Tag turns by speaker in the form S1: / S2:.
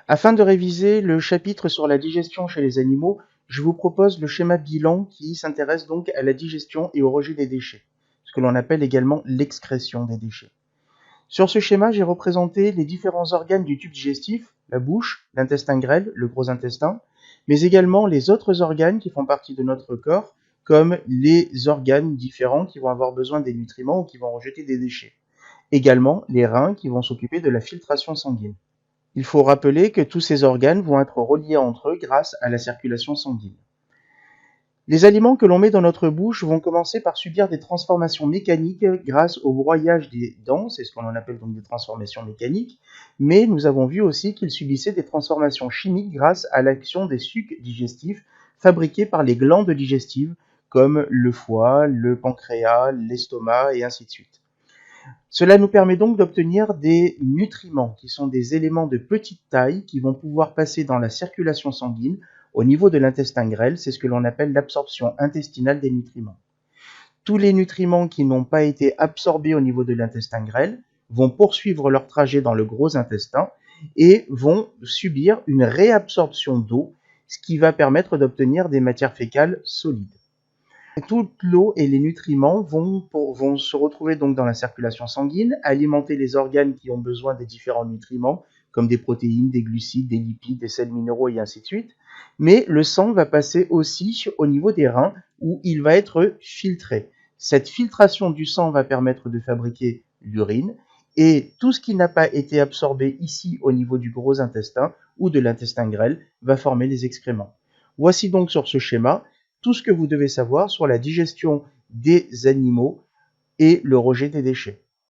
S1: Afin de réviser le chapitre sur la digestion chez les animaux, je vous propose le schéma bilan qui s'intéresse donc à la digestion et au rejet des déchets, ce que l'on appelle également l'excrétion des déchets. Sur ce schéma, j'ai représenté les différents organes du tube digestif, la bouche, l'intestin grêle, le gros intestin, mais également les autres organes qui font partie de notre corps, comme les organes différents qui vont avoir besoin des nutriments ou qui vont rejeter des déchets. Également les reins qui vont s'occuper de la filtration sanguine. Il faut rappeler que tous ces organes vont être reliés entre eux grâce à la circulation sanguine. Les aliments que l'on met dans notre bouche vont commencer par subir des transformations mécaniques grâce au broyage des dents, c'est ce qu'on appelle donc des transformations mécaniques, mais nous avons vu aussi qu'ils subissaient des transformations chimiques grâce à l'action des sucs digestifs fabriqués par les glandes digestives comme le foie, le pancréas, l'estomac et ainsi de suite. Cela nous permet donc d'obtenir des nutriments qui sont des éléments de petite taille qui vont pouvoir passer dans la circulation sanguine au niveau de l'intestin grêle, c'est ce que l'on appelle l'absorption intestinale des nutriments. Tous les nutriments qui n'ont pas été absorbés au niveau de l'intestin grêle vont poursuivre leur trajet dans le gros intestin et vont subir une réabsorption d'eau, ce qui va permettre d'obtenir des matières fécales solides. Toute l'eau et les nutriments vont se retrouver donc dans la circulation sanguine, alimenter les organes qui ont besoin des différents nutriments, comme des protéines, des glucides, des lipides, des sels minéraux et ainsi de suite. Mais le sang va passer aussi au niveau des reins où il va être filtré. Cette filtration du sang va permettre de fabriquer l'urine et tout ce qui n'a pas été absorbé ici au niveau du gros intestin ou de l'intestin grêle va former les excréments. Voici donc sur ce schéma tout ce que vous devez savoir sur la digestion des animaux et le rejet des déchets.